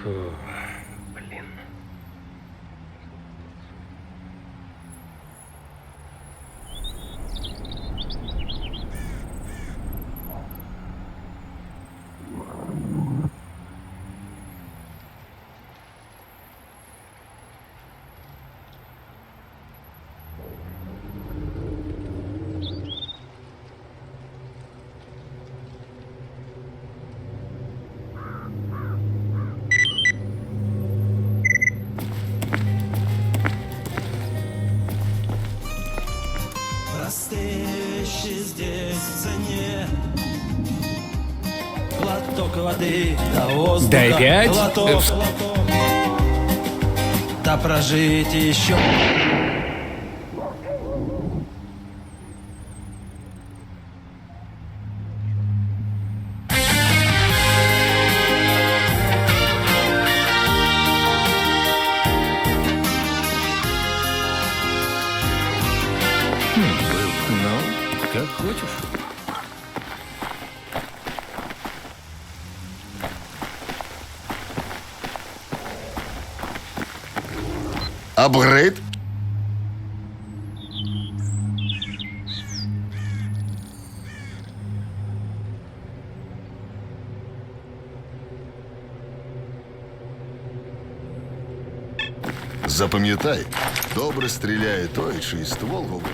Фу, блин. Простые вещи здесь в цене. Глоток воды, да воздуха, Дай 5. глоток. Да прожить еще. Ну, как хочешь. Апгрейд? Запам'ятай, добре стріляє той, чий ствол говорить.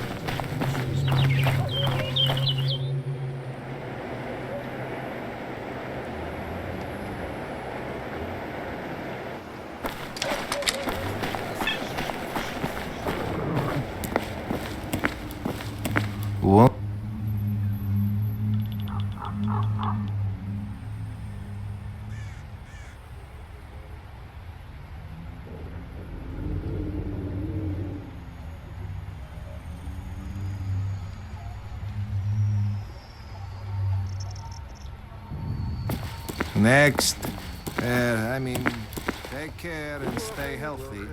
О. Next. I mean, take care and stay healthy.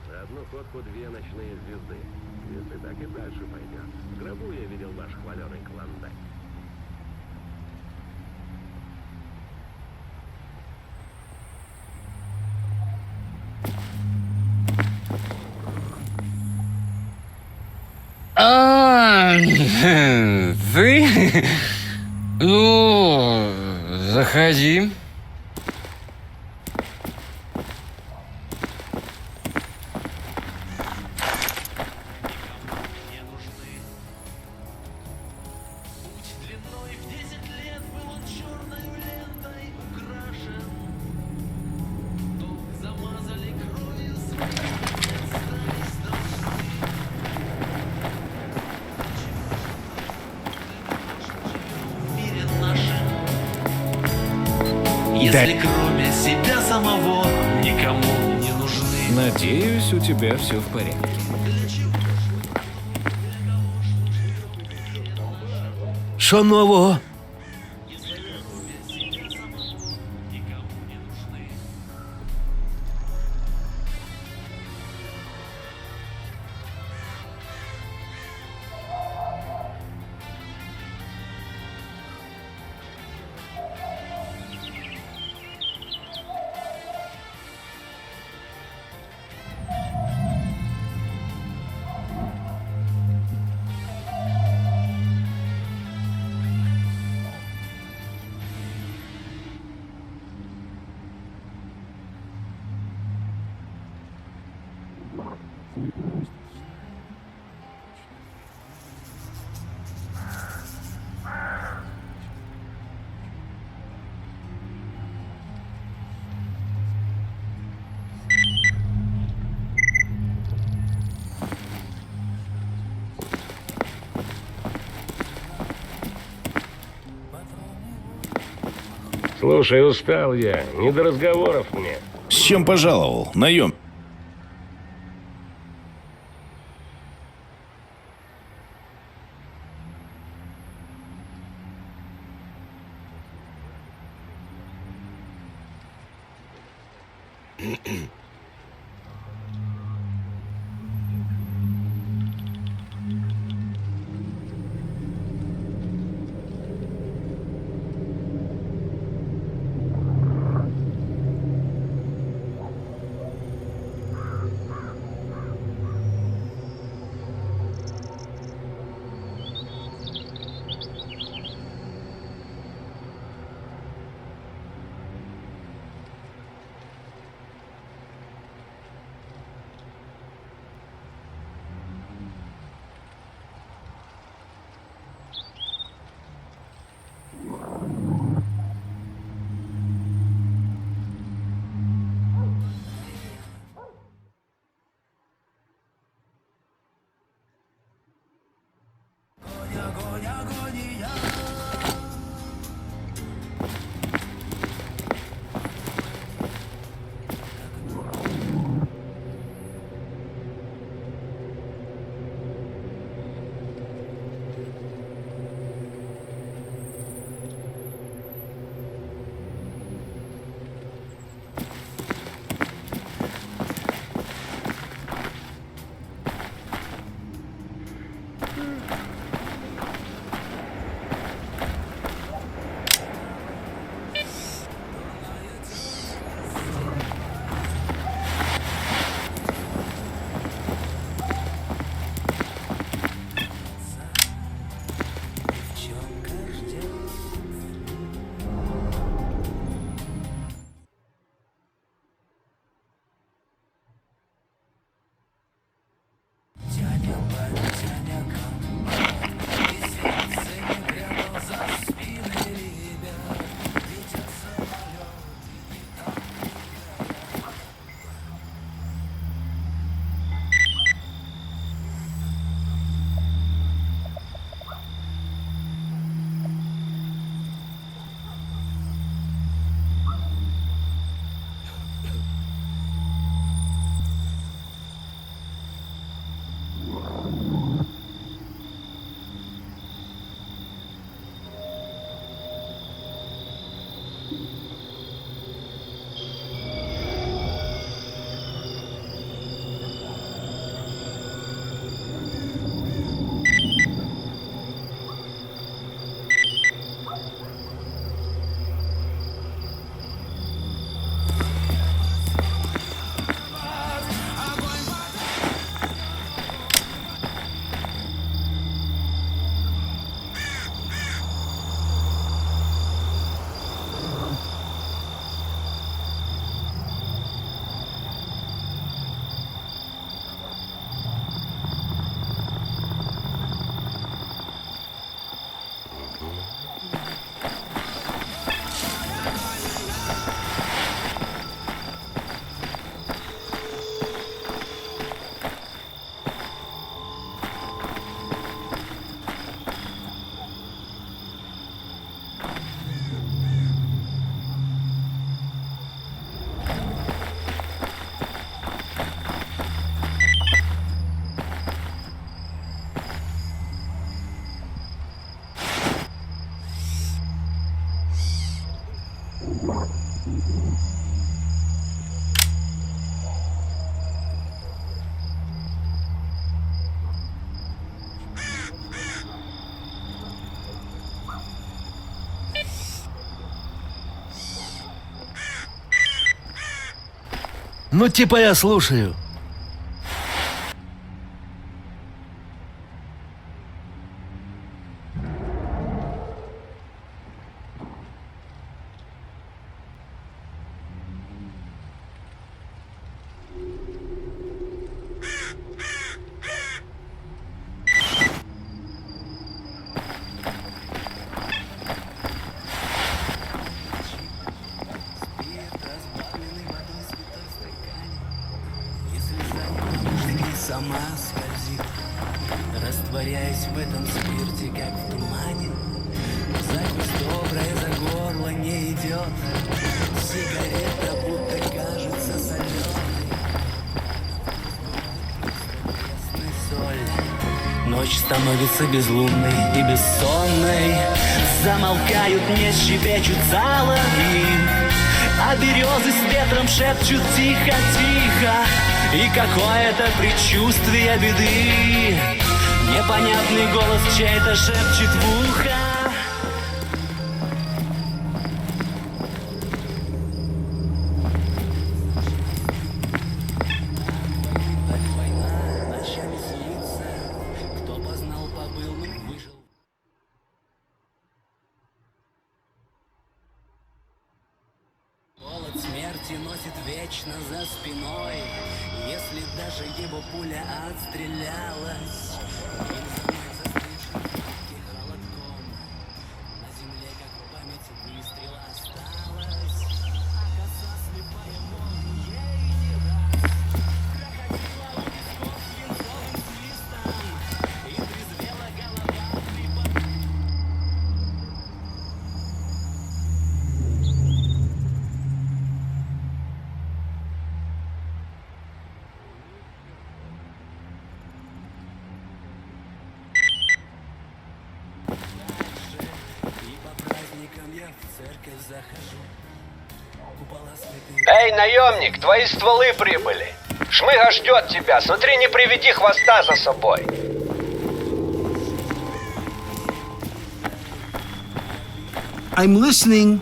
За одну ходку 2 ночные звезды. Если так и дальше пойдет. В гробу я видел ваш хваленый клондайк. Ты? Ну, заходи. Если кроме себя самого никому не нужны. Надеюсь, у тебя все в порядке. Що нового? Слушай, устал я. Не до разговоров мне. С чем пожаловал, наем? Ну, типа я слушаю. Сама скользит, растворяясь в этом спирте, как в тумане. Закусь добрая за горло не идет, сигарета будто кажется соленой. Соль. Ночь становится безлунной и бессонной, замолкают, не щебечут соловьи, а березы с ветром шепчут тихо-тихо. И какое-то предчувствие беды, непонятный голос чей-то шепчет в ухо. Война ночами снится, кто познал, побыл, выжил. Голод смерти носит вечно за спиной. Если даже его пуля отстрелялась, им застывшим холодком на земле, как память выстрела осталась. А коса слепая, мол, ей не раз проходила у висков свинцовым свистом, и трезвела голова припадка. Я в церковь захожу. Купола святые. Эй, наемник, твои стволы прибыли. Шмыга ждет тебя. Смотри, не приведи хвоста за собой. I'm listening.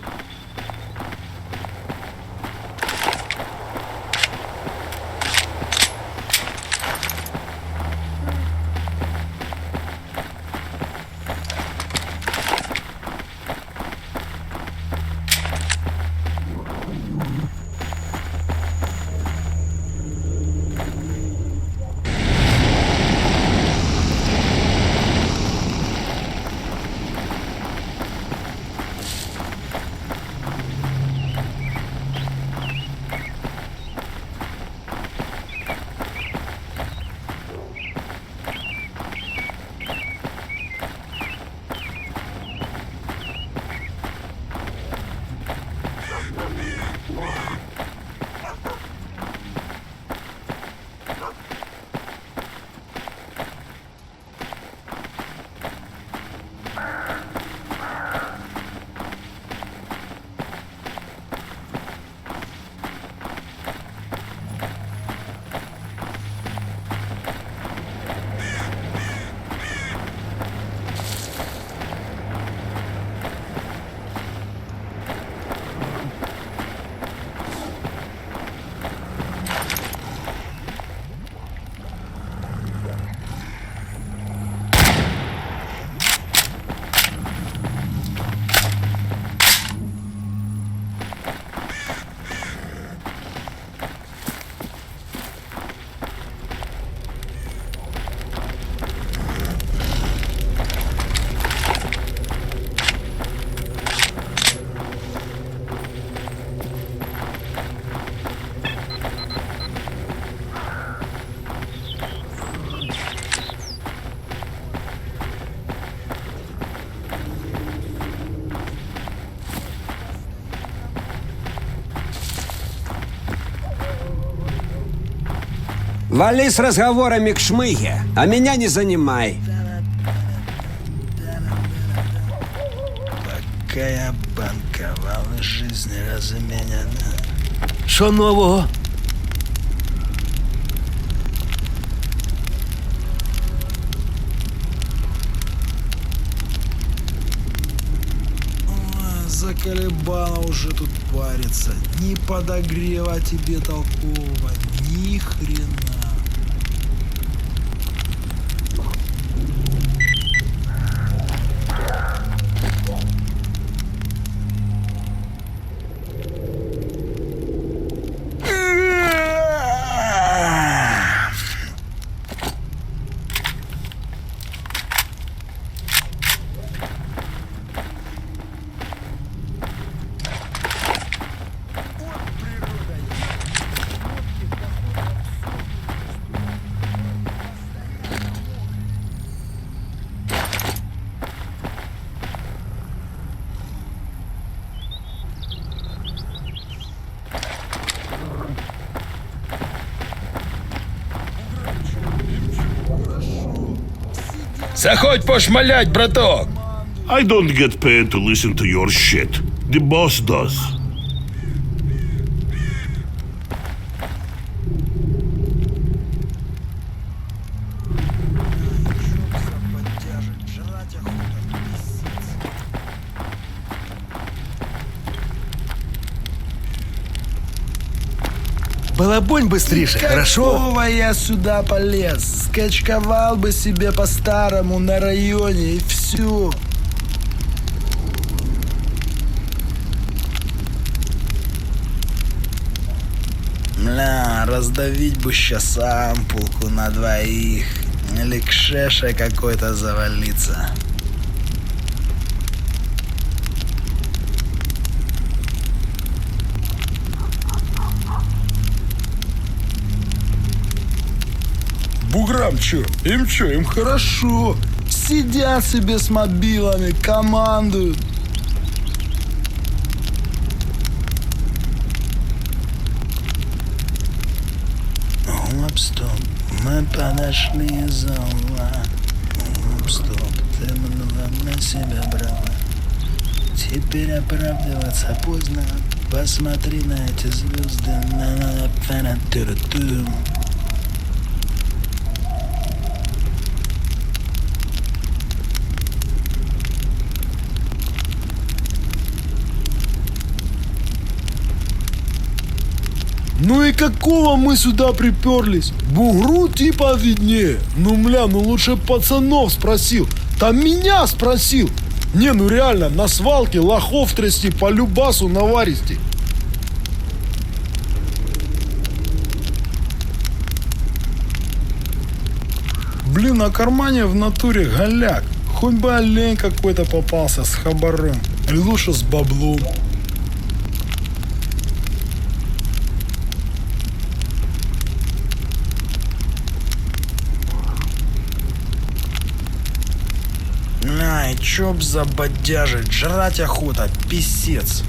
Вали с разговорами к шмыге, а меня не занимай. Такая банка валы жизни разменена. Що нового? Заколебало уже тут париться. Ни подогрева тебе толкового, ни хрена. Заходь пошмалять, браток! I don't get paid to listen to your shit. The boss does. Балабонь быстрее, хорошо? Какого я сюда полез? Скачковал бы себе по-старому на районе и все. Бля, раздавить бы сейчас ампулку на двоих. Или к шеше какой-то завалиться. Буграм чё? Им хорошо. Сидят себе с мобилами, командуют. Стоп, мы подошли из угла. Стоп, ты много на себя брала. Теперь оправдываться поздно. Посмотри на эти звезды. Ну и какого мы сюда приперлись? Бугру типа виднее. Ну лучше пацанов спросил. Там меня спросил. Не, ну реально, на свалке лохов трясти по любасу наваристи. Блин, на кармане в натуре голяк. Хоть бы олень какой-то попался с хабаром. Или лучше с баблом. Ай, чё б забодяжить, жрать охота, писец.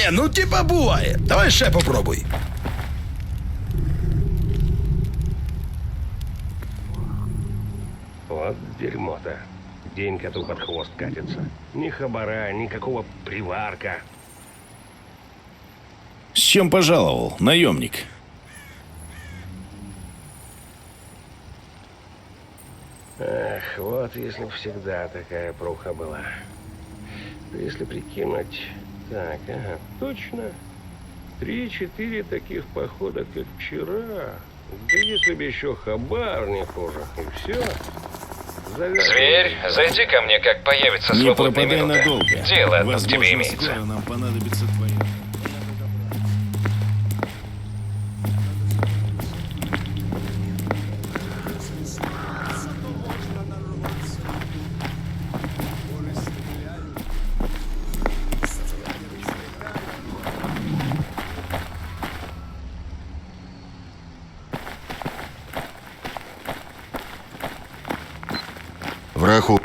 Не, ну типа буває. Давай ще попробуй. Вот дерьмо-то. День коту под хвост катится. Ни хабара, никакого приварка. С чем пожаловал, наемник? Эх, вот если бы всегда такая пруха была. Если прикинуть... Так, ага, точно. 3-4 таких похода, как вчера. Да если бы еще хабар не хуже, и все. Зверь, зайди ко мне, как появится Не свободная пропадай минута. надолго. Дело одно к Возможно, тебе имеется. скоро нам понадобится твоя... Враху.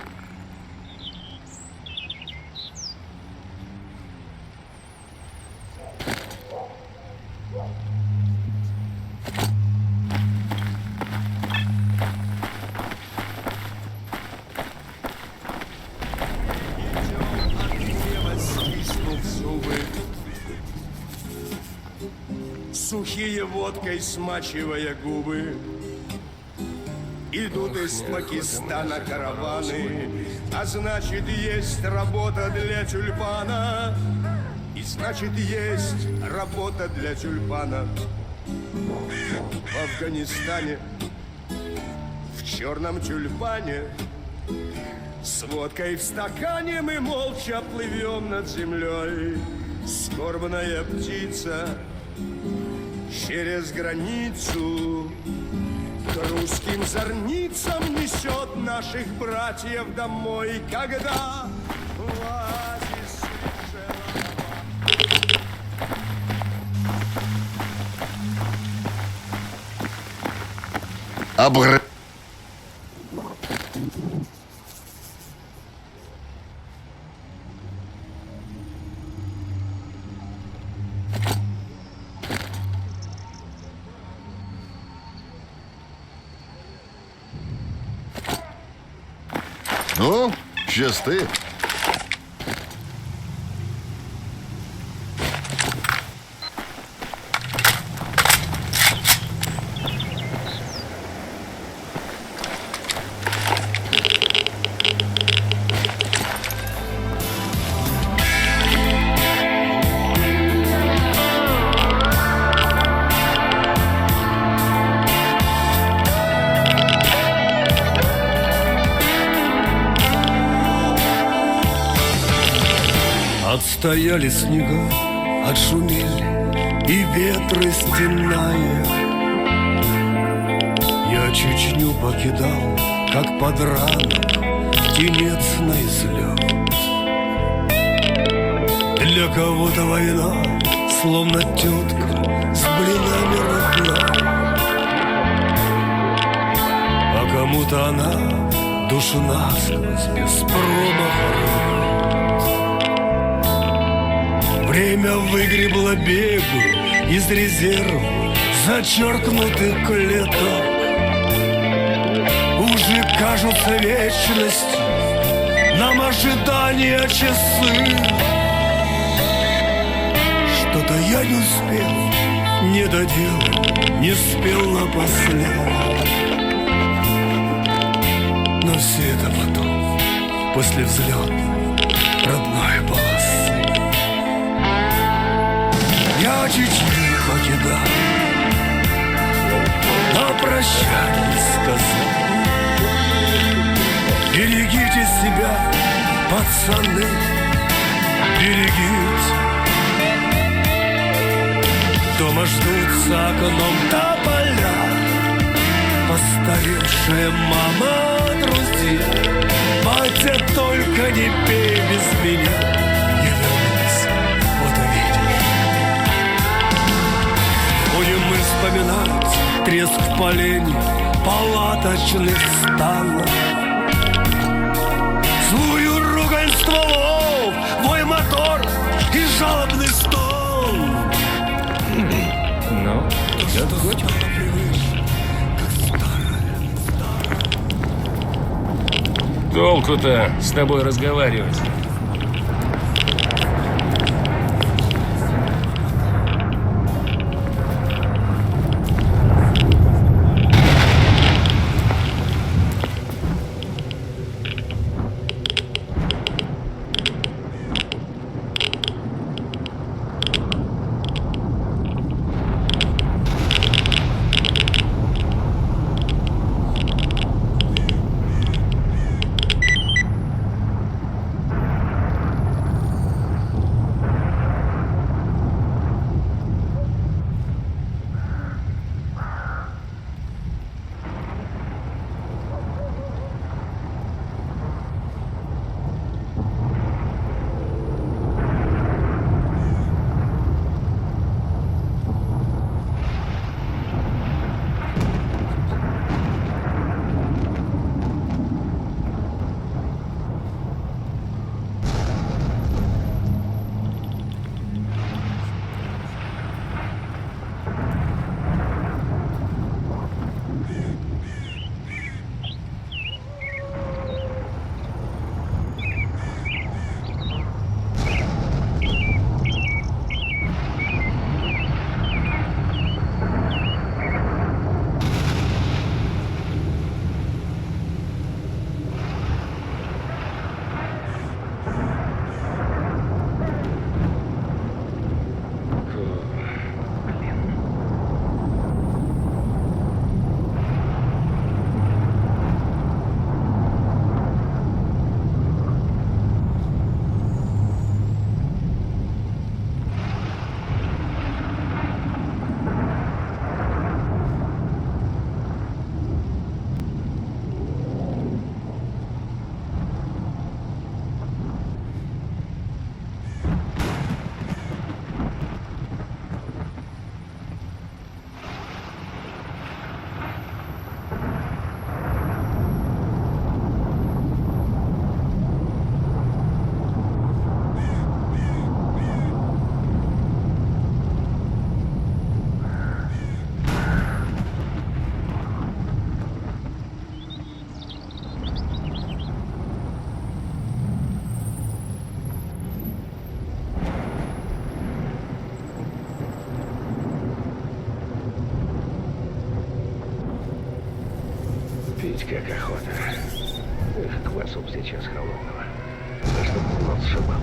Сухие водкой смачивая губы, идут из Пакистана караваны, а значит есть работа для тюльпана, и значит есть работа для тюльпана. В Афганистане, в черном тюльпане, с водкой в стакане мы молча плывем над землей. Скорбная птица через границу к русским зорницам несет наших братьев домой, когда в оазис Обгр... Ну, щасти. Отстояли снега, отшумели, и ветры стенная. Я Чечню покидал, как под раном, птенец на излет. Для кого-то война, словно тетка с блинами родная, а кому-то она душу насквозь без промаха рвет. Время выгребло бегу из резерва зачеркнутый клеток. Уже кажутся вечностью нам ожидания часы. Что-то я не успел, не доделал, не спел напоследок. Но все это потом, после взлета родной полосы. Я Чечню покидал, на прощание сказал: берегите себя, пацаны, берегите. Дома ждут за окном тополя, постаревшая мама, друзья. Батя, только не пей без меня, не вернусь, вот увидишь. Будем мы вспоминать треск в поленье палаточных станов, злую ругань стволов, вой мотор и жалобный стон. Как хочешь. Толку-то с тобой разговаривать. Пить как охота. Эх, квасу б сейчас холодного. Да чтоб нос сшибал.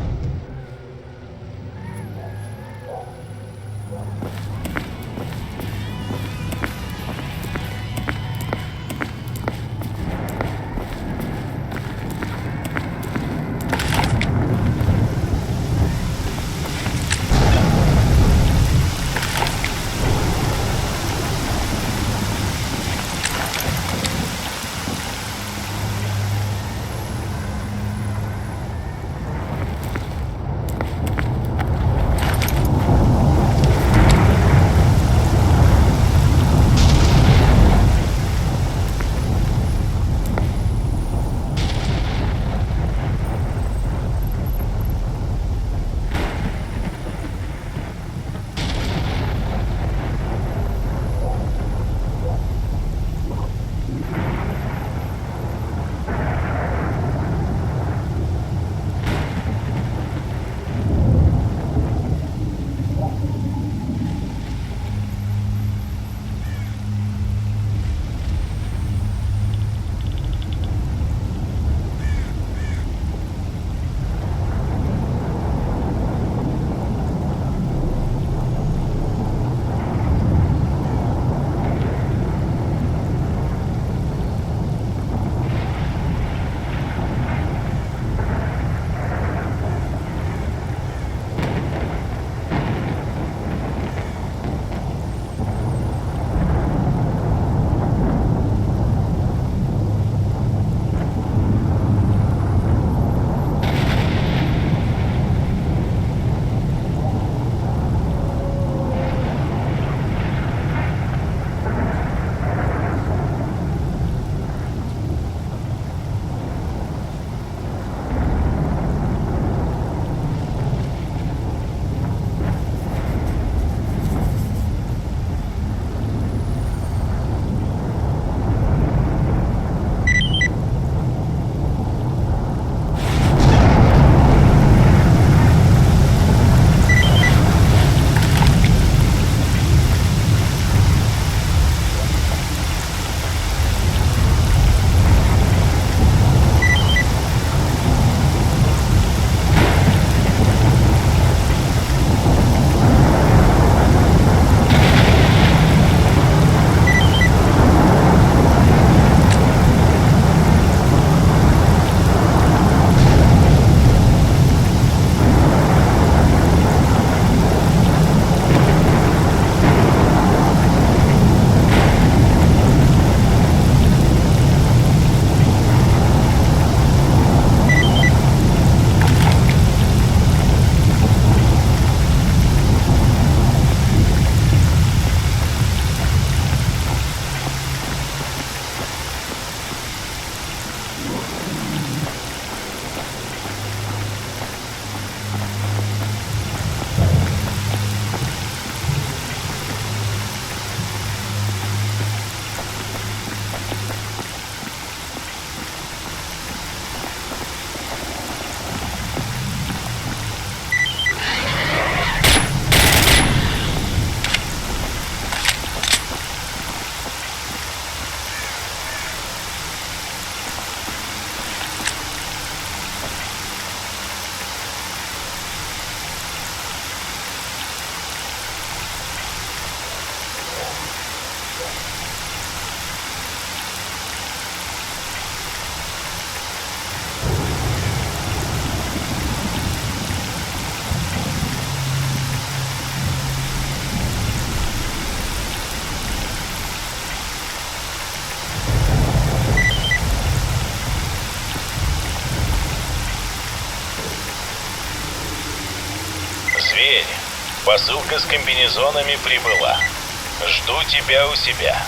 Зверь, посылка с комбинезонами прибыла. Жду тебя у себя.